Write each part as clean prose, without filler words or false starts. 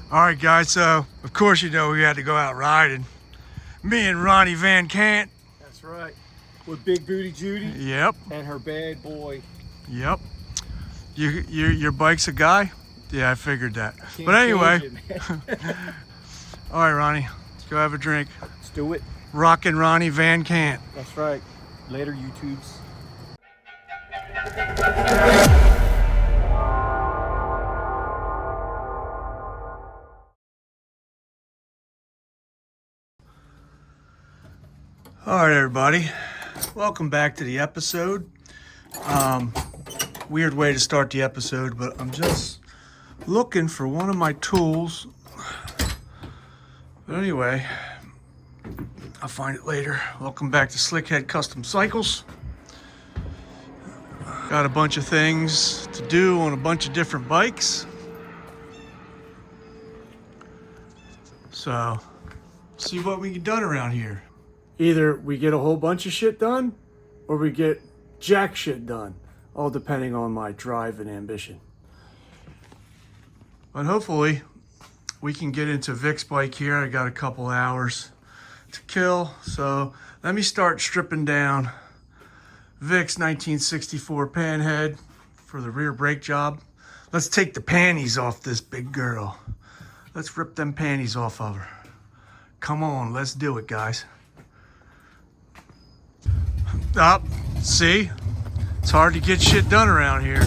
All right, guys, so of course you know we had to go out riding. Me and Ronnie Van Cant. That's right. With Big Booty Judy Yep, and her bad boy. yep. Your bike's a guy? Yeah, I figured that. Can't But anyway, change it, man. all right, Ronnie, let's go have a drink. Let's do it. Rockin' Ronnie Van Cant. That's right. Later, YouTubes. All right, everybody. Welcome back to the episode. Weird way to start the episode, but I'm just looking for one of my tools. But anyway, I'll find it later. Welcome back to Slickhead Custom Cycles. Got a bunch of things to do on a bunch of different bikes. So, see what we get done around here. Either we get a whole bunch of shit done or we get jack shit done, all depending on my drive and ambition. But hopefully we can get into Vic's bike here. I got a couple hours to kill. So let me start stripping down Vic's 1964 Panhead for the rear brake job. Let's take the panties off this big girl. Let's rip them panties off of her. Come on, let's do it, guys. Up, see? It's hard to get shit done around here.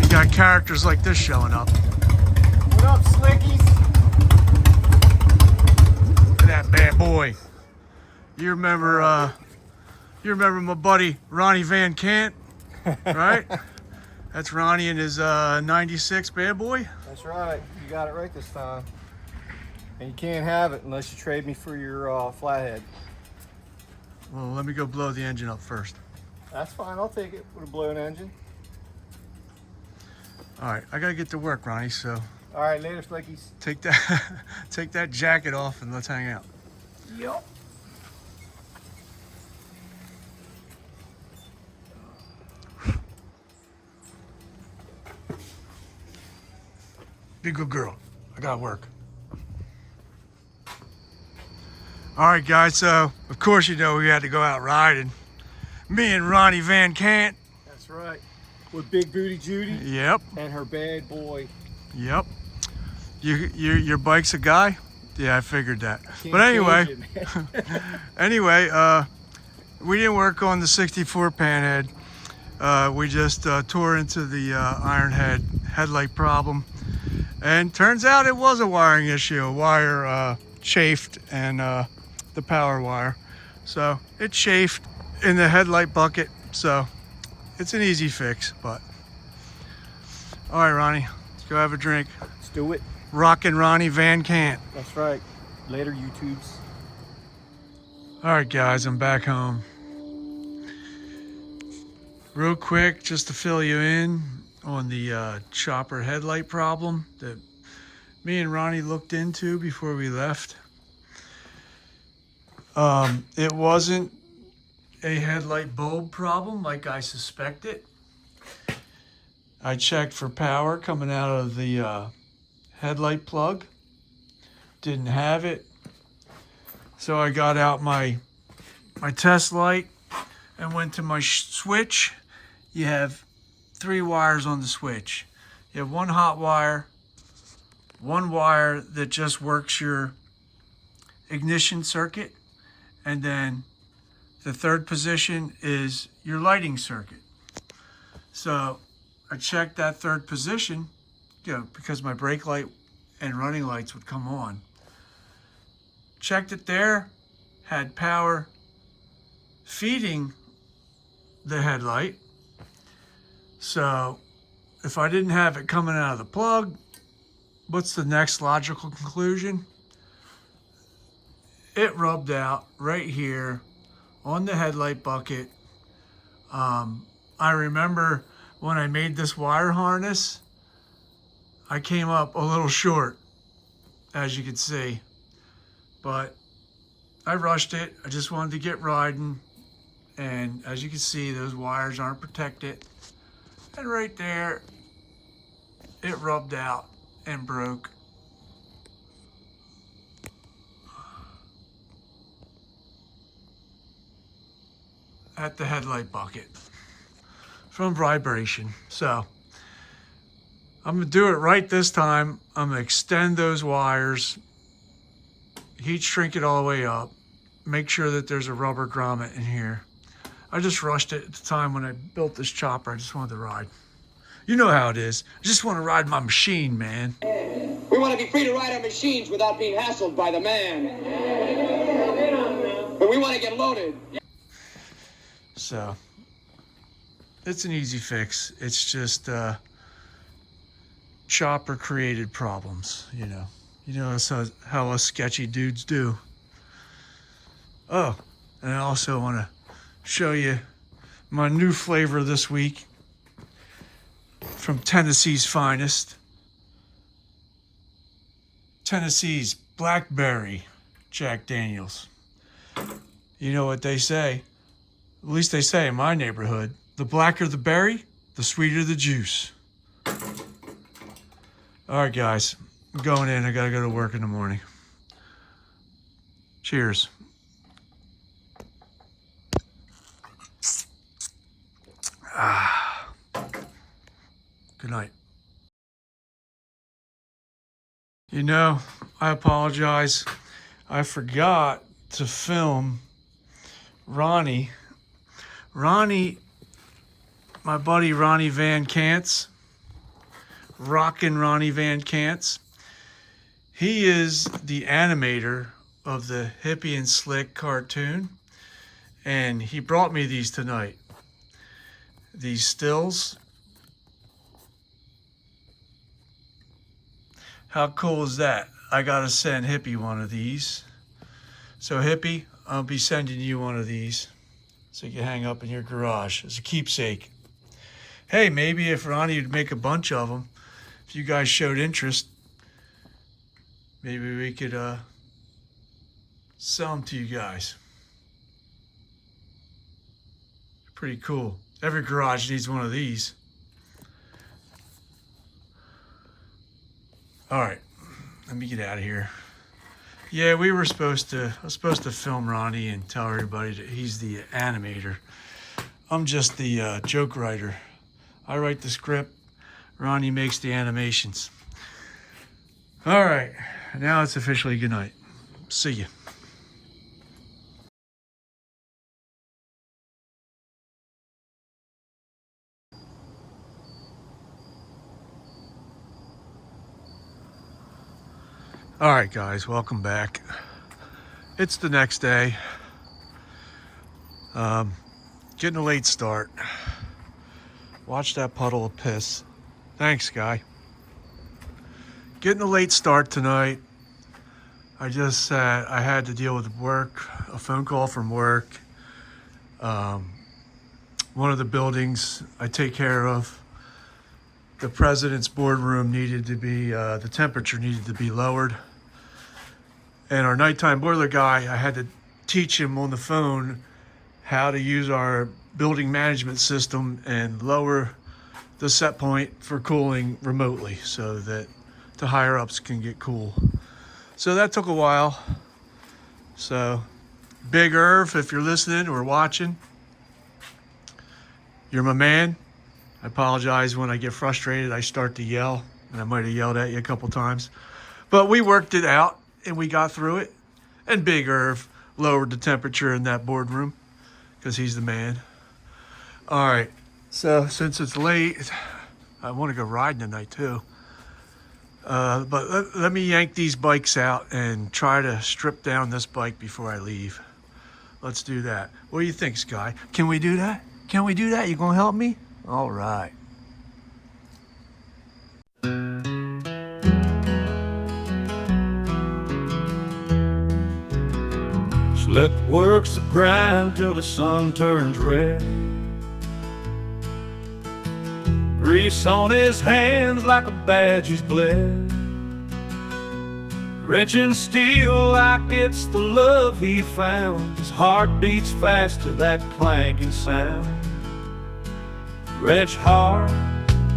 You got characters like this showing up. What up, Slickies? Look at that bad boy. You remember my buddy Ronnie Van Cant, right? That's Ronnie and his 96 bad boy. That's right. You got it right this time. And you can't have it unless you trade me for your flathead. Well, let me go blow the engine up first. That's fine. I'll take it with a blown engine. All right, I gotta get to work, Ronnie. So All right, later, Slickies. take that jacket off and let's hang out. Yup. Be a good girl. I gotta work. All right, guys, so of course you know we had to go out riding. Me and Ronnie Van Cant. That's right. With Big Booty Judy Yep, and her bad boy. yep. Your bike's a guy? Yeah, I figured that. Can't But anyway, change it, man. anyway, we didn't work on the 64 Panhead. We just tore into the Ironhead headlight problem. And turns out it was a wiring issue. A wire chafed and the power wire. So it chafed in the headlight bucket. So it's an easy fix, but. All right, Ronnie, let's go have a drink. Let's do it. Rockin' Ronnie Van Cant. That's right. Later, YouTubes. All right, guys, I'm back home. Real quick, just to fill you in on the chopper headlight problem that me and Ronnie looked into before we left. It wasn't a headlight bulb problem like I suspected. I checked for power coming out of the headlight plug. Didn't have it. So I got out my test light and went to my switch. You have 3 wires on the switch. You have one hot wire, one wire that just works your ignition circuit, and then the third position is your lighting circuit. So I checked that third position, because my brake light and running lights would come on. Checked it there, had power feeding the headlight. So if I didn't have it coming out of the plug, what's the next logical conclusion? It rubbed out right here on the headlight bucket. I remember when I made this wire harness, I came up a little short, as you can see, but I rushed it. I just wanted to get riding, and as you can see, those wires aren't protected. And right there, it rubbed out and broke. at the headlight bucket from vibration. So I'm gonna do it right this time. I'm gonna extend those wires, heat shrink it all the way up, make sure that there's a rubber grommet in here. I just rushed it at the time when I built this chopper. I just wanted to ride. You know how it is. I just want to ride my machine, man. We want to be free to ride our machines without being hassled by the man. But we want to get loaded. So it's an easy fix. It's just chopper created problems, you know. You know that's how us sketchy dudes do. Oh, and I also want to show you my new flavor this week from Tennessee's finest. Tennessee's Blackberry Jack Daniels. You know what they say, at least they say in my neighborhood, the blacker the berry, the sweeter the juice. All right, guys, I'm going in. I gotta go to work in the morning. Cheers. Good night. You know, I apologize. I forgot to film Ronnie. Ronnie, my buddy Ronnie Van Kantz, rockin' Ronnie Van Kantz. He is the animator of the Hippie and Slick cartoon, and he brought me these tonight. These stills. How cool is that? I gotta send Hippie one of these. So Hippie, I'll be sending you one of these so you can hang up in your garage as a keepsake. Hey, maybe if Ronnie would make a bunch of them, if you guys showed interest, maybe we could sell them to you guys. Pretty cool. Every garage needs one of these. All right, let me get out of here. Yeah, I was supposed to film Ronnie and tell everybody that he's the animator. I'm just the joke writer. I write the script, Ronnie makes the animations. All right, now it's officially good night. See ya. All right, guys, welcome back. It's the next day. Getting a late start. Watch that puddle of piss. Thanks, guy. Getting a late start tonight. I had to deal with work, a phone call from work. One of the buildings I take care of, the president's boardroom needed to be, the temperature needed to be lowered. And our nighttime boiler guy, I had to teach him on the phone how to use our building management system and lower the set point for cooling remotely so that the higher ups can get cool. So that took a while. So Big Irv, if you're listening or watching, you're my man. I apologize when I get frustrated, I start to yell, and I might have yelled at you a couple times. But we worked it out, and we got through it. And Big Irv lowered the temperature in that boardroom, because he's the man. All right, so since it's late, I want to go riding tonight too. But let me yank these bikes out and try to strip down this bike before I leave. Let's do that. What do you think, Sky? Can we do that? Can we do that? You gonna help me? All right. Slick works the grind till the sun turns red. Grease on his hands like a badge he's bled. Wrenching steel like it's the love he found. His heart beats fast to that clanking sound. Wrench hard,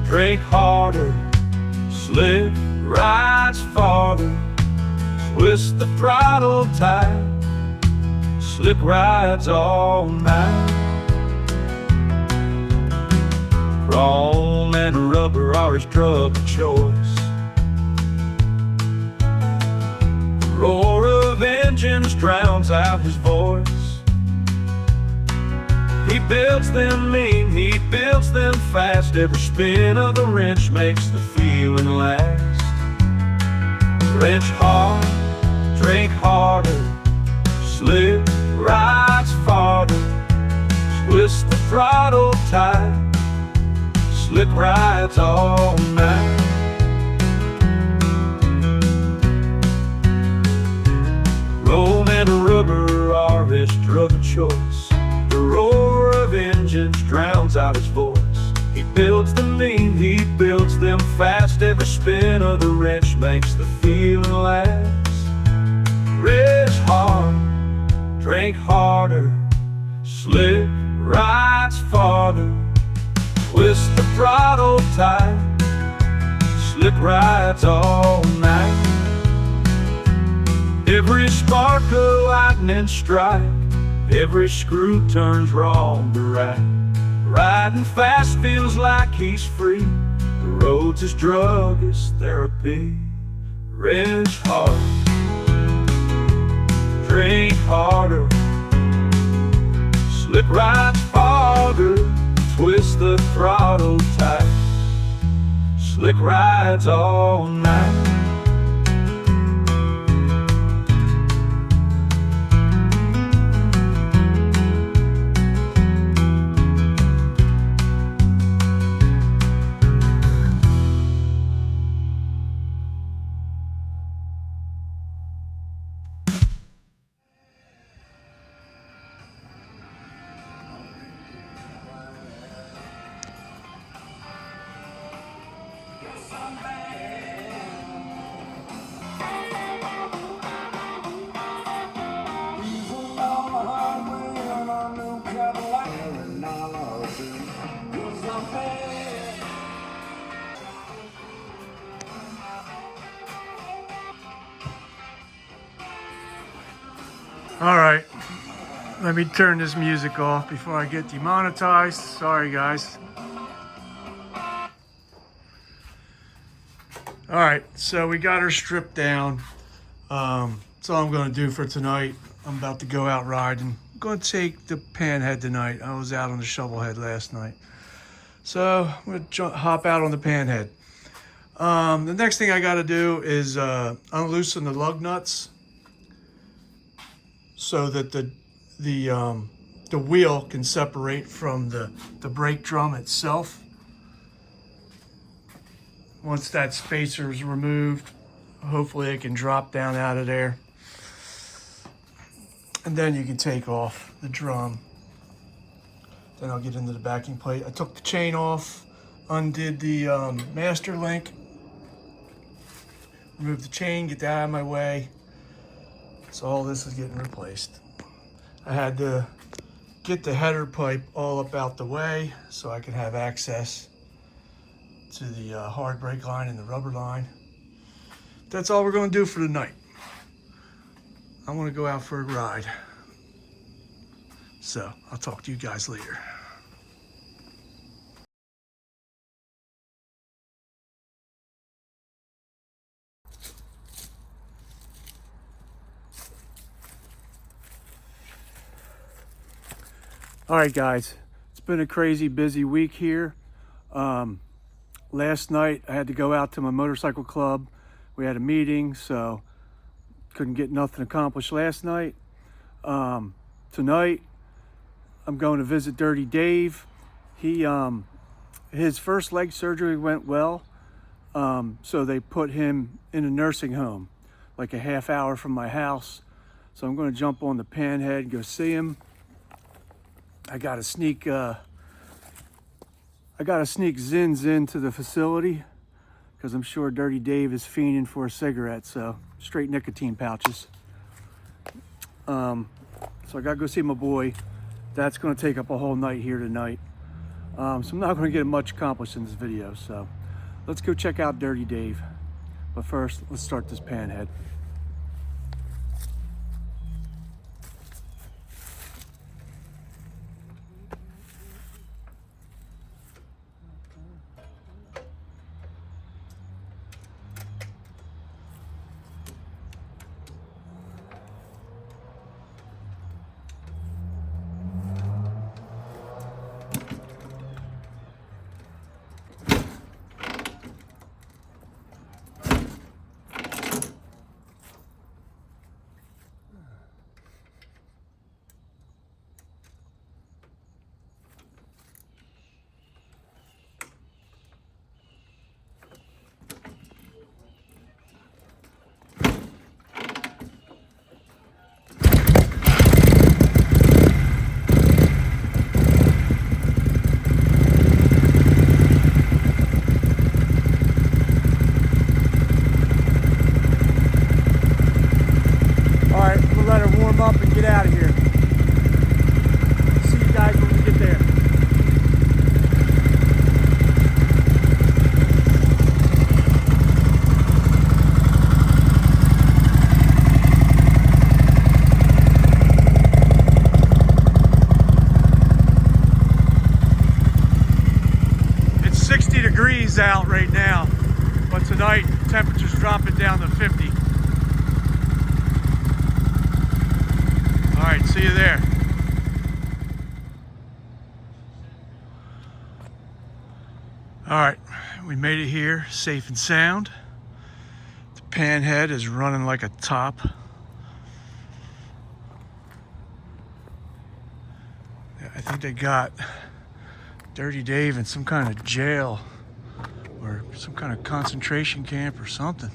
break harder. Slick rides farther. Twist the throttle tight. Slick rides all night. Chrome and rubber are his drug of choice. The roar of engines drowns out his voice. He builds them mean, he builds them fast. Every spin of the wrench makes the feeling last. Wrench hard, drink harder, slip rides farther, twist the throttle tight, slick rides all night. Roll and rubber are his drug of choice. The roar of engines drowns out his voice. He builds them mean, he builds them fast. Every spin of the wrench makes the feeling last. Wrench hard, drink harder, slip rides farther, twist the throttle tight, slick rides all night. Every spark a lightning strike, every screw turns wrong to right. Riding fast feels like he's free. The road's his drug, his therapy. Wrench hard, drink harder, slip rides farther, twist the throttle tight, slick rides all night. All right, let me turn this music off before I get demonetized. Sorry, guys. All right, so we got her stripped down. That's all I'm going to do for tonight. I'm about to go out riding. I'm going to take the Panhead tonight. I was out on the Shovelhead last night. So I'm going to hop out on the Panhead. The next thing I got to do is unloosen the lug nuts so that the wheel can separate from the brake drum itself. Once that spacer is removed, hopefully it can drop down out of there. And then you can take off the drum. Then I'll get into the backing plate. I took the chain off, undid the master link, removed the chain, get that out of my way. So all this is getting replaced. I had to get the header pipe all up out the way so I can have access to the hard brake line and the rubber line. That's all we're going to do for the night. I want to go out for a ride. So I'll talk to you guys later. All right, guys, it's been a crazy busy week here. Last night I had to go out to my motorcycle club. We had a meeting, so couldn't get nothing accomplished last night. Tonight I'm going to visit Dirty Dave. His first leg surgery went well, so they put him in a nursing home, like a half hour from my house. So I'm going to jump on the Panhead and go see him. I got to sneak Zins into the facility because I'm sure Dirty Dave is fiending for a cigarette, so straight nicotine pouches. So I got to go see my boy. That's going to take up a whole night here tonight. So I'm not going to get much accomplished in this video, so let's go check out Dirty Dave. But first, let's start this Panhead. is out right now, but tonight temperatures dropping down to 50. All right, see you there. All right, we made it here safe and sound. The Panhead is running like a top. I think they got Dirty Dave in some kind of jail or some kind of concentration camp or something.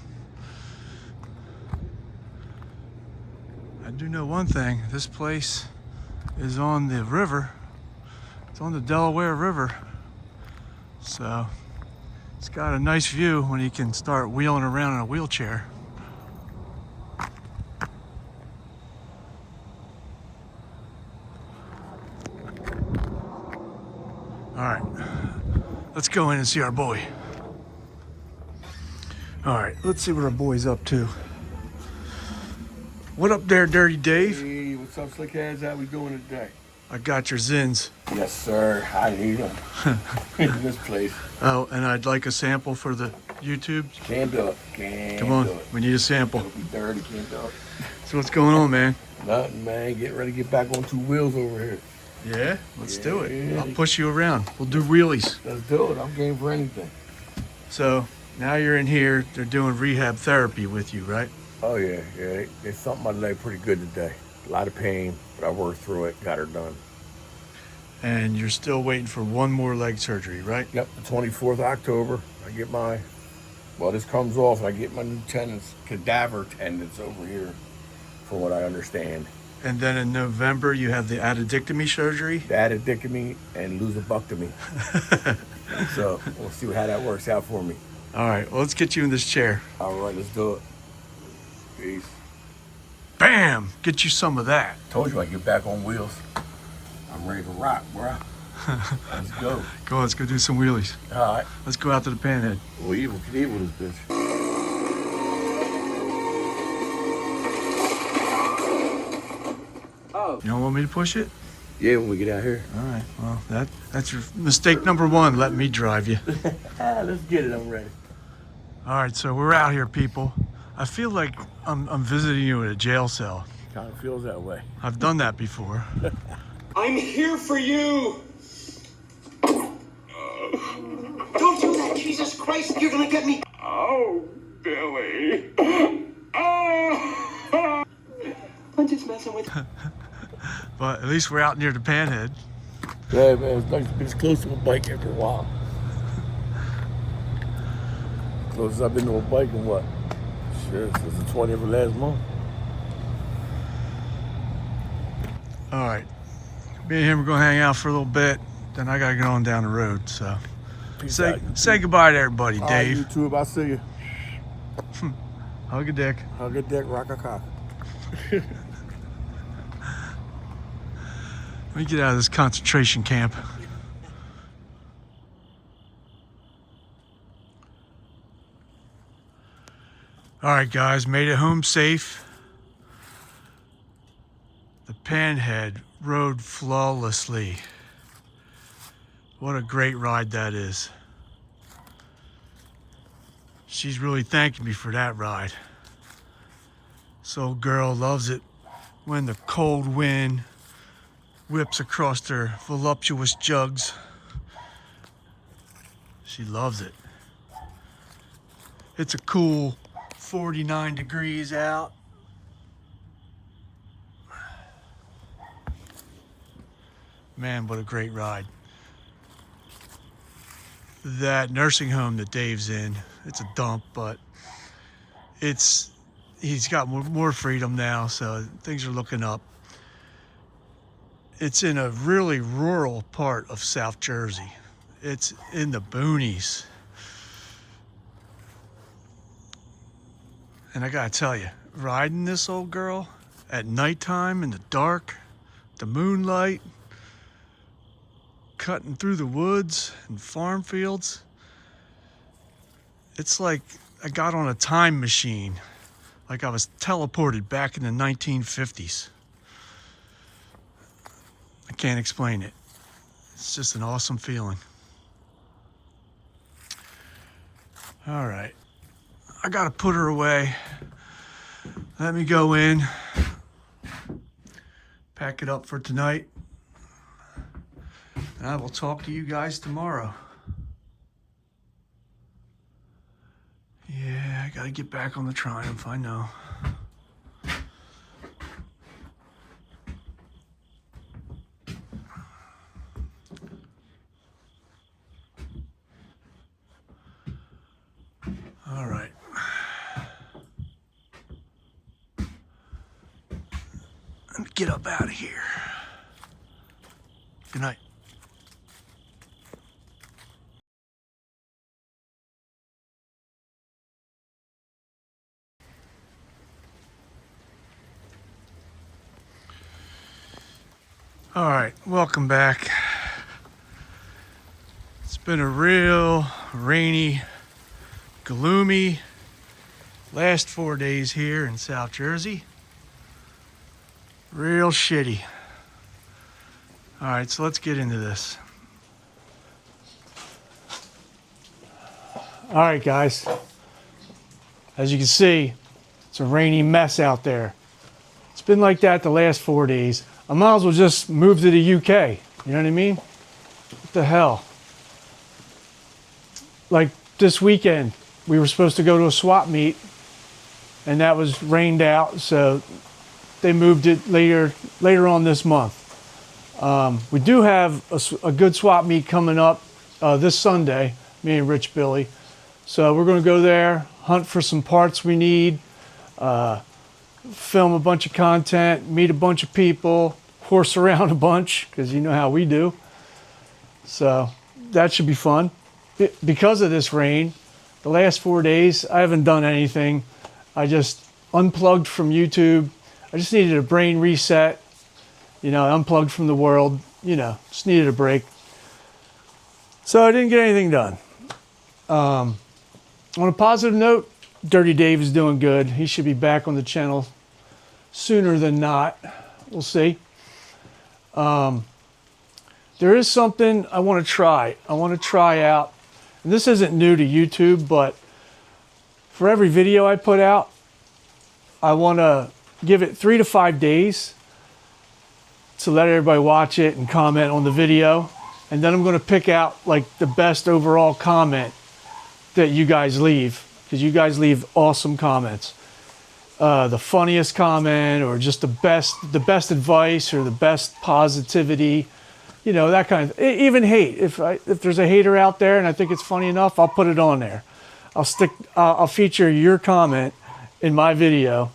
I do know one thing, this place is on the river. It's on the Delaware River. So it's got a nice view when he can start wheeling around in a wheelchair. All right, let's go in and see our boy. All right, let's see what our boy's up to. What up there, Dirty Dave? Hey, what's up, slickheads? How we doing today? I got your zins. Yes, sir. I need them in this place. Oh, and I'd like a sample for the YouTube. Can't do it. Can't Come on, do it. we need a sample. It'll be dirty. Can't do it. So what's going on, man? Nothing, man. Getting ready to get back on two wheels over here. Yeah, let's do it. Yeah. I'll push you around. We'll do wheelies. Let's do it. I'm game for anything. So now you're in here. They're doing rehab therapy with you, right? Oh, yeah. Yeah. They thumped my leg pretty good today. A lot of pain, but I worked through it. Got her done. And you're still waiting for one more leg surgery, right? Yep. The 24th of October, I get my... Well, this comes off, and I get my new tendons, cadaver tendons over here, from what I understand. And then in November, you have the addictomy surgery. The addictomy and lose a buctomy. So we'll see how that works out for me. All right, well, let's get you in this chair. All right, let's do it. Peace. Bam! Get you some of that. Told you I get back on wheels. I'm ready to rock, bro. Let's go. Go on, let's go do some wheelies. All right. Let's go out to the Panhead. Well, evil this bitch. You don't want me to push it? Yeah, when we get out here. All right, well, that's your mistake number one. Let me drive you. Let's get it. I'm ready. All right, so we're out here, people. I feel like I'm visiting you in a jail cell. Kind of feels that way. I've done that before. I'm here for you. Don't do that, Jesus Christ. You're gonna get me. Oh, Billy. Oh. I'm just messing with you. But at least we're out near the Panhead. Yeah, man, it's nice to be close to a bike after a while. Closest I've been to a bike in what? Shit, since the 20th of last month. All right, me and him are gonna hang out for a little bit. Then I gotta get on down the road. So Peace say out. say goodbye to everybody, All right, Dave. YouTube, I'll see you. Hug a dick. Hug a dick, rock a cock. Let me get out of this concentration camp. All right, guys, made it home safe. The Panhead rode flawlessly. What a great ride that is. She's really thanking me for that ride. This old girl loves it when the cold wind whips across her voluptuous jugs. She loves it. It's a cool 49 degrees out. Man, what a great ride. That nursing home that Dave's in, it's a dump, but he's got more freedom now, so things are looking up. It's in a really rural part of South Jersey. It's in the boonies. And I gotta tell you, riding this old girl at nighttime in the dark, the moonlight, cutting through the woods and farm fields, it's like I got on a time machine, like I was teleported back in the 1950s. I can't explain it. It's just an awesome feeling. All right, I gotta put her away. Let me go in, pack it up for tonight, and I will talk to you guys tomorrow. Yeah, I gotta get back on the Triumph, I know. All right. Let me get up out of here. Good night. All right, welcome back. It's been a real rainy, gloomy last 4 days here in South Jersey. Real shitty. All right, so let's get into this. All right, guys. As you can see, it's a rainy mess out there. It's been like that the last 4 days. I might as well just move to the UK. You know what I mean? What the hell? Like this weekend, we were supposed to go to a swap meet, and that was rained out, so they moved it later on this month. We do have a good swap meet coming up this Sunday, me and Rich Billy. So we're going to go there, hunt for some parts we need, film a bunch of content, meet a bunch of people, horse around a bunch, because you know how we do. So that should be fun. Because of this rain, the last 4 days, I haven't done anything. I just unplugged from YouTube. I just needed a brain reset, you know, unplugged from the world, you know, just needed a break. So I didn't get anything done. On a positive note, Dirty Dave is doing good. He should be back on the channel sooner than not. We'll see. There is something I want to try. I want to try out, and this isn't new to YouTube, but for every video I put out, I want to give it 3 to 5 days to let everybody watch it and comment on the video. And then I'm going to pick out like the best overall comment that you guys leave, because you guys leave awesome comments. The funniest comment, or just the best advice, or the best positivity, you know, that kind of, even hate. If there's a hater out there and I think it's funny enough, I'll put it on there. I'll feature your comment in my video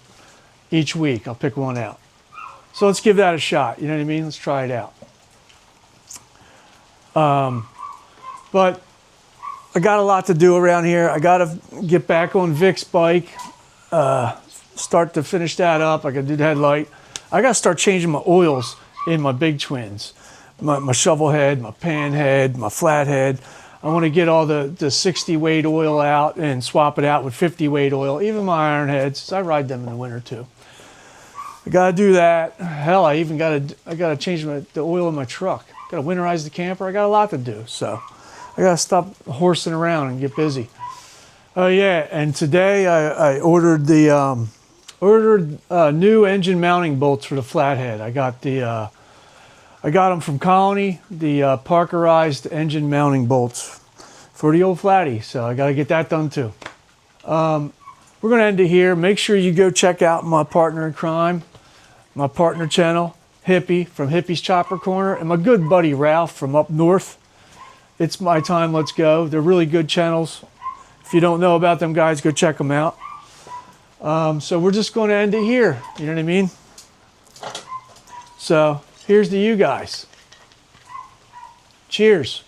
each week. I'll pick one out. So let's give that a shot. You know what I mean? Let's try it out. But I got a lot to do around here. I got to get back on Vic's bike, start to finish that up. I got to do the headlight. I got to start changing my oils in my big twins. My shovel head, my panhead, my flathead. I want to get all the 60 weight oil out and swap it out with 50 weight oil. Even my Ironheads, I ride them in the winter too. I got to do that. Hell, I got to change the oil in my truck. Got to winterize the camper. I got a lot to do. So I got to stop horsing around and get busy. Oh yeah, and today I ordered the new engine mounting bolts for the flathead. I got them from Colony, the Parkerized engine mounting bolts for the old flatty. So I got to get that done too. We're going to end it here. Make sure you go check out my partner in crime, my partner channel, Hippie from Hippie's Chopper Corner, and my good buddy Ralph from up north. It's My Time, Let's Go. They're really good channels. If you don't know about them guys, go check them out. So we're just going to end it here. You know what I mean? So here's to you guys. Cheers.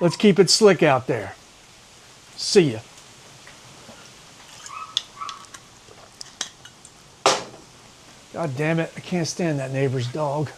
Let's keep it slick out there. See ya. God damn it, I can't stand that neighbor's dog.